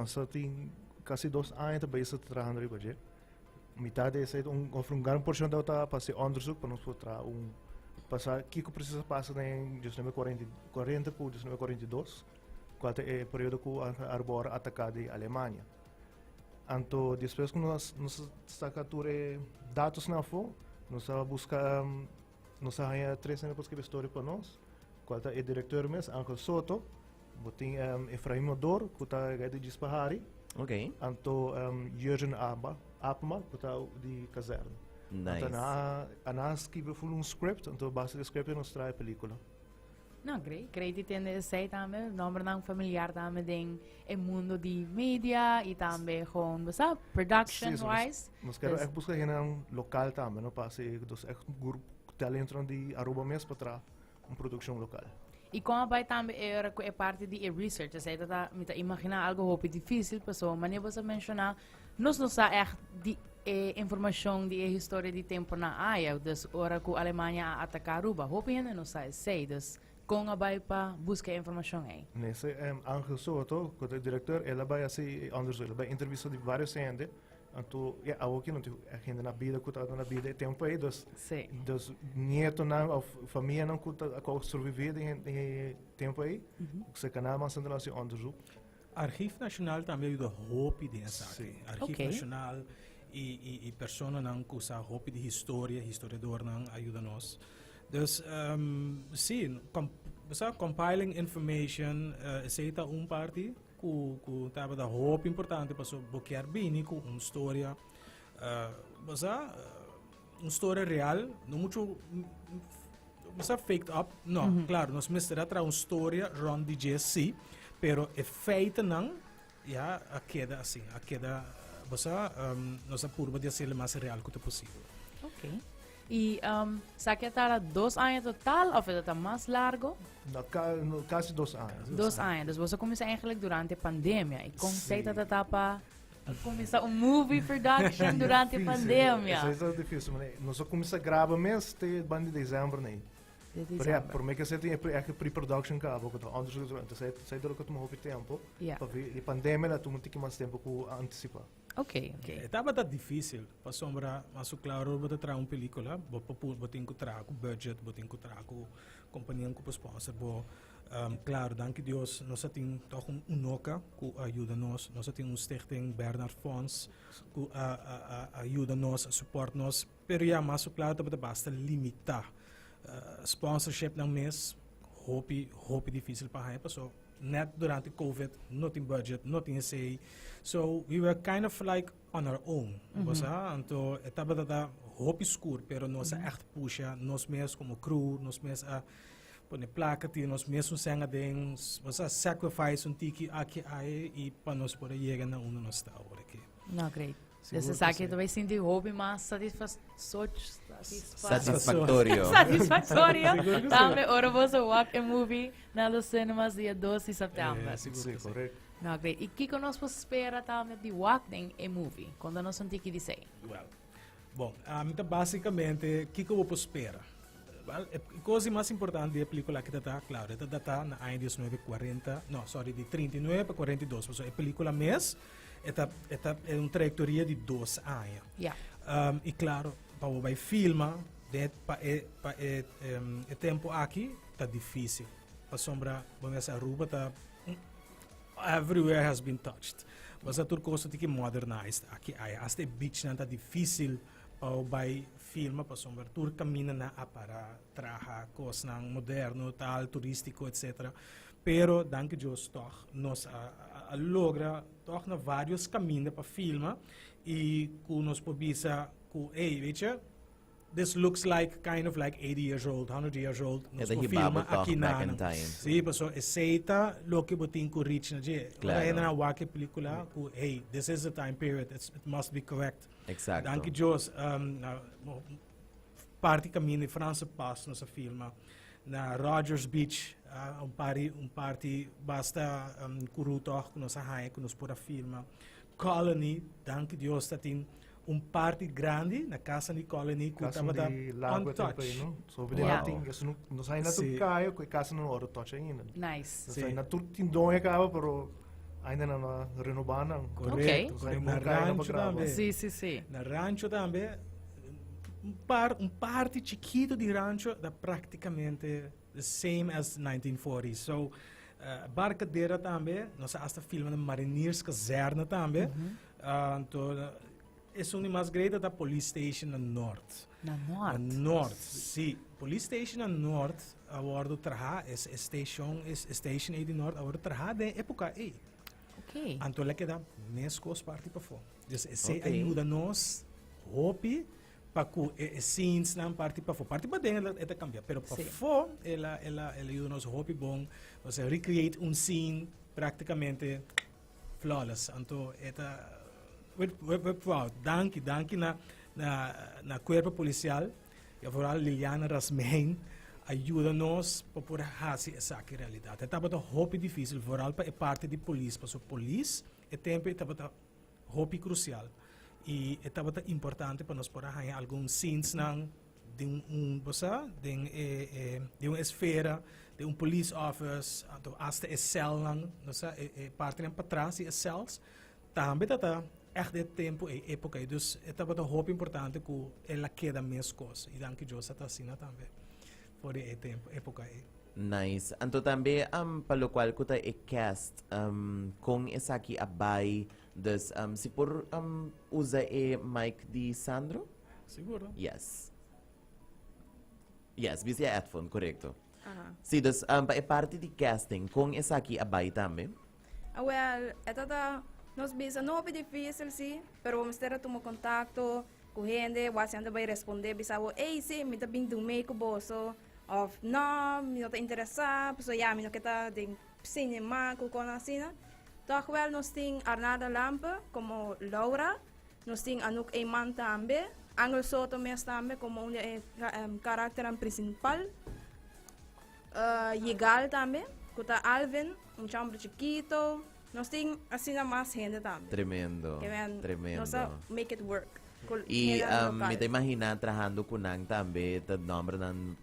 nós temos quase 2 anos para isso trabalhando no budget. Metade desse ofre grande porção da outra para ser onderzoek para nós poder passar que precisa passar em 1940 por 1942, qual é o período que a arbora atacada a Alemanha. Então, depois que nós está capturando dados na FO, nós buscar nós há 3 anos para escrever história para nós, qual é o diretor mesmo, Angel Soto, botem Efraim Modor, que está de Dispahari, então Jürgen Apma, que está de Caserna. Nice. Então, a escrever um script, então basta o script e nós traz a película. Não, creio que sei também, nome não familiar também tem o mundo de mídia e também com, sabe, production-wise. Nós queremos buscar um local também, não passa um grupo de talento de Aruba mesmo para uma produção local. E como vai também é parte de research, sei tá me imaginar algo hope difícil, pessoal, mas você mencionar, nós não sabemos de informação de história de tempo na área, das hora que a Alemanha atacar Aruba, hope ainda não sei, das como vai para buscar informação aí. Nesse Angel Soto, que é o diretor, ele vai fazer onderzoek, ele vai entrevistar de vários gente. Então, aqui não tem ainda na vida, que está na vida tempo aí, dos netos não, família não que sobreviver em tempo aí, que canal mas não se onderzoek. Archivo Nacional também ajuda hope dessa aqui. Archivo Nacional e pessoas não que usam hope de história, historiador não ajuda nós. Dus sim, compiling information aceita parte que estava da roupa importante para bloquear bem com uma história, uma história real, não muito, fake up, não, claro, nós misturamos uma história run de GSC, pero é feita não, a queda assim, a queda, nós apuramos de ser o mais real que possível. Ok. E sabe que está 2 anos total ou está mais largo? Quase 2 anos. 2 anos. Você começou eigenlijk durante a pandemia. E conceito está para começar movie production durante a pandemia. Isso é difícil, mas nós começamos a gravar mês de dezembro, né? Por mim que você tem pre-production cá, porque antes sei do que tomou tempo. Para a pandemia, lá tomou mais tempo que antecipar. Ok. Estava difícil, para sombra, mas claro, vou trazer uma película, vou ter que trazer o budget, vou ter que trazer a companhia que sponsor, claro, danke Deus, nós temos toch um NOCA que ajuda nós temos um stichting Bernard Fonds que ajuda nós, suporta nós, pero mas claro, basta limitar sponsorship ng mês, hope difícil para a pessoa. Net durante COVID, not in budget, not in SA. So we were kind of like on our own. Então, estava da hope escuro, pero nós echt pusha, nós mesmos como crew, nós mesmos põe placa, nós mesmos senga den, sacrifice tiki aqui aí e para nós poder chegar na onde nós está agora aqui. Não, great. Você sabe que vai sentir hobby, mas satisfatório. Satisfatório. Também, ora você walk a movie na los cinemas dia 12 de setembro. Sim, correto. Não, great. E que nós podemos esperar também de walk a movie, quando nós não temos que dizer? Bom, então basicamente, o que eu vou esperar? A coisa mais importante da película que está, claro, está na ano de 1940, não, sorry, de 39 para 42, porque a película mesmo, é uma trajetória de 2 anos. E claro, para o filme, o tempo aqui está difícil. Para sombra, vamos a Aruba está everywhere has been touched. Mas a turcosa tem que modernized. Aqui, até beach não está difícil para o filme, para sombra, tur camina para trabalhar coisas moderno, tal, turístico, etc. Pero, danke Deus, toch, nós logra toch na vários caminhos para filmar e que nós podemos hey, weet je, this looks like kind of like 80 years old, 100 years old. Nós filma aqui na. Sim, pessoal, aceita lo que botin ko reach na je. Claro. Na wake película, hey, this is the time period, it must be correct. Exacto. Danke Deus, parte caminho França passa nossa filma. Na Rogers Beach, party basta kuruto que nós arranha que nós pôr filma. Colony, danke Deus, tem parte grande na casa de Colony que estava da on touch. Sobre nós ainda tu caio que casa não ora touch ainda. Nice. Nós ainda tu tem dom acaba pero ainda na renovação. Correto. Sai Na bom kaya rancho grava. também. Sim. Na rancho também, parte chiquito de rancho da praticamente the same as 1940s. So, barcadeira também, nós hasta filma de Mariniers Caserna também. Então, é uma mais grande da Police Station no norte. Na No norte? norte, sim. Police Station no norte, agora trabalha, é station aí de norte, agora trabalha da época aí. Ok. Então, é que dá mais coisas parte para fora. Então, essa Ok. ajuda nós, hope, para que scenes não parte para fora. Parte para dentro, ela cambia. Mas para Sim. fora, ela ajuda nós, hope, bom. Você recreate scene praticamente flawless. Então, we're proud. Danke na corpo policial, e vooral Liliana Rasmein, ajuda-nos para poder fazer essa realidade. É muito hope difícil, vooral para a parte de polícia. Porque a polícia é tempo hope crucial. E é muito importante para nós poder fazer alguns scenes de uma esfera, de police office, até a cel, parte para trás e as cells, também echt de tempo e época. Dus het is een hoop importante que ela queda mais coisas. E danke Deus está assim também. Por e tempo, época aí. Nice. Anto também, pelo qual kuta e cast, kung esa ki abay, dus, si por usa e mic di Sandro? Seguro? Yes. Yes, visi a headphone, correcto. Sim. Si, dus, pa e parte di casting, kung esa ki abay também? Well, nós bisa não é difícil, sim, pero vamos ter um contato com gente, você anda vai responder, bisa ei, sim, me tá vindo meio com bolso, of não, me não tá interessado, pessoa já, me não quer tá de cinema, com assim, né? Então, well, nós tem Arnada Lampa, como Laura, nós tem Anuk Eiman também, Angel Soto mesmo também, como caráter principal, Yegal também, com Alvin, chambre chiquito. Nós temos assim mais gente também. Tremendo. Tremendo. Nós make it work. E me te imagina trabajando com nang também,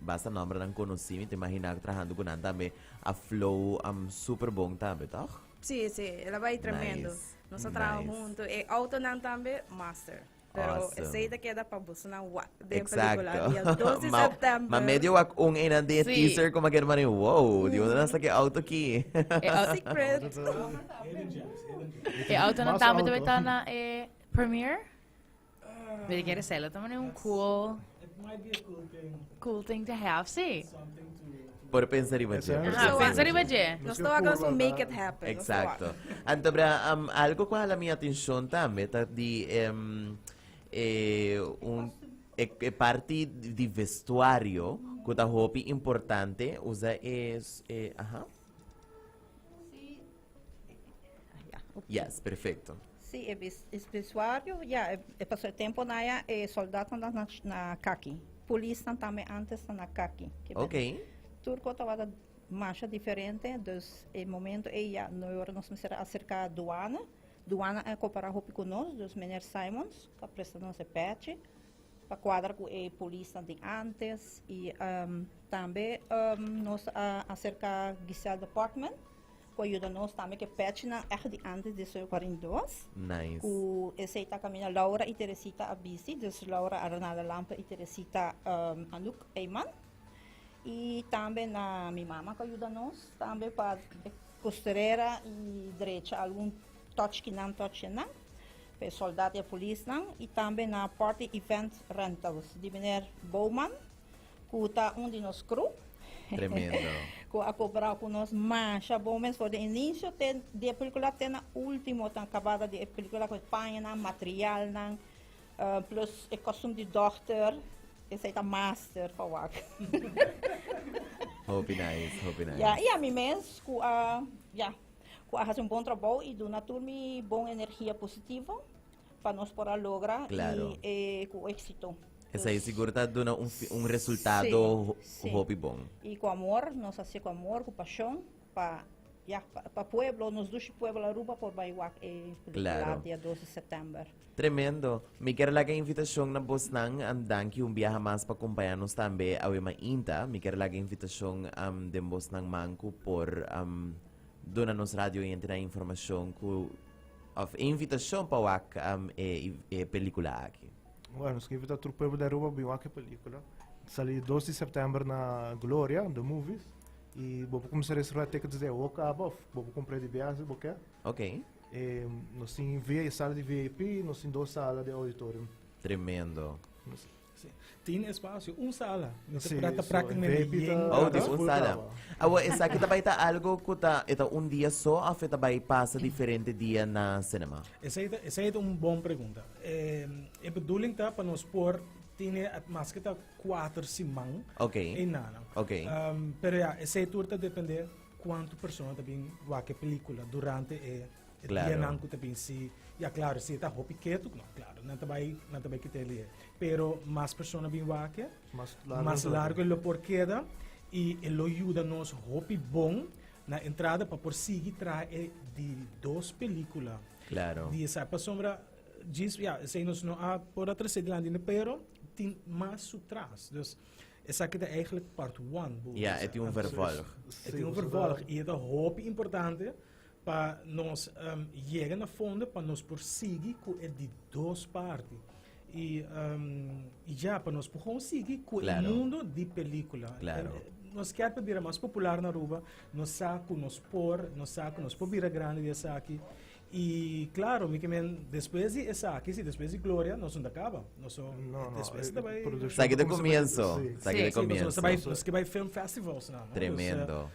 basta nombre ng conheci, me te imagina trabajando com nang também, a flow super bom também, tá? Sim, ela vai tremendo. Nice. Nós trabalhamos juntos. E auto nang também master. Pero Awesome. essa ideia queda para você na Exacto. dia 12 de setembro. Ma medyo wak ung ina de Sí. teaser ko maganda man yung wow, di mo na nasa ki auto ki. Secret. E auto na Mas tama auto. de estar na premiere? Weet ik er também um It might be a cool thing to have, sim. something to Por pensar iba Esa dyan. es. Ah, pensar iba dyan. Nós estamos agora make it happen. Exacto. Anto bra, algo ko hala mi atención tambe, ta di parte di vestuario, ko ta hopi importante, usa ajá. Yes, perfecto. Sim, é vestuário, passou tempo na soldado na kaki. Polícia também antes na kaki. Okay. Turco estava marcha diferente, dus em momento nós vamos acercar a aduana. Aduana é comparar com nós, dos meneer Simons, que presta nossa patch, para quadrar com a polícia de antes e também nós acercar Giselle Department, que ajuda nós também que patch na de antes de 42. Nice. O esse está caminhando Laura e Teresita Abisi, dus Laura Arnalda Lampa e Teresita Anuk Eiman. E também na minha mama que ajuda nós, também para costureira e direita algum touch que não, para soldado e polícia não, e também na party event rentals, de meneer BOUWMAN, que está de nós crew. Tremendo. Que a cobrar com nós mancha bom mesmo, for de início de película tem na último, tá acabada de película com panha, material, plus o costume de doctor. Esse aí tá master para o work. Hope nice, hope nice. E a mim mesmo, que faz bom trabalho e do na turma boa energia positiva para nós poder lograr Claro. e com êxito. Essa aí seguro tá dando resultado Sim. hope bom. E com amor, nós fazemos com amor, com paixão, para o pueblo, nos dois pueblos da Aruba, por Baiwak e Claro. dia 12 de setembro. Tremendo. Me quero lagi invitasyon na boss nang danke um biyaha mas pa kumpayanos tambe awe mainta. Me quero lagi invitasyon de boss nang mangku por dona nos radio e entrar informação of invitação para wak película aqui. Bueno, nós queremos invitar o povo da Aruba para ver a película. Sali 2 de setembro na Glória, the movies. E vou começar a reservar tickets de Okabov. Vou comprar de viagem, porque Ok. nós temos sala de VIP, nós temos 2 salas de auditório. Tremendo. Sim. Tem espaço, sala. Não se Sim, trata so, praticamente VIP de Oh, di full sala. trabaho. Awa, esa kita ba ita algo kuta ita dia só ou ita ba passa diferente dia na cinema? Essa é uma boa pergunta. A bedoeling tá para nós pôr tem mais que 4 semanas Ok. em nada. Ok. Pero essa turta depende quanto pessoa também vai que película durante o Claro. dia não que também se claro se está hopi quieto não claro não vai que ter ali pero mais pessoa bem vai que mais largo ele por queda e ele ajuda nos hopi bom na entrada para por seguir trazer de 2 películas. Claro. Die essa sombra diz, sei nos não há por atrás de lá pero tem mais atrás. Dus essa aqui é eigenlijk part 1. Ja, é um vervolg. É um vervolg e é hoop importante para nós chegar na fundo para nós prosseguir com de 2 partes. E já para nós conseguir com Claro. o mundo de película. Claro. Nós queremos pedir mais popular na Aruba, nós saco, nós por vira grande essa aqui. E claro, depois de essa aqui, depois de Glória, nós não acaba. Nós depois também. Sabe de começo. Sabe de Sim. começo. Nós que vai film festivals não. Tremendo.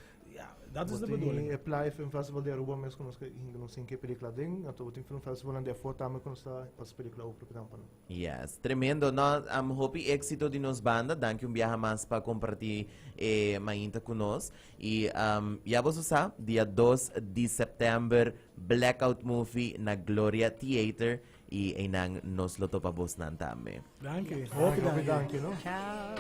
Dat is de Tem bedoeling. a Playa Film Festival de Aruba, mas nós temos que película ding, então tem film festival onde for também quando está as película outra para Yes, tremendo. Nós hope éxito de nos banda. Danke viaja mais para compartilhar mainta conosco. E já você sabe, dia 2 de setembro, Blackout Movie na Gloria Theater. E aí nang nos loto pa bos nan também. Dank je. Hoop, dank je, no? Ciao.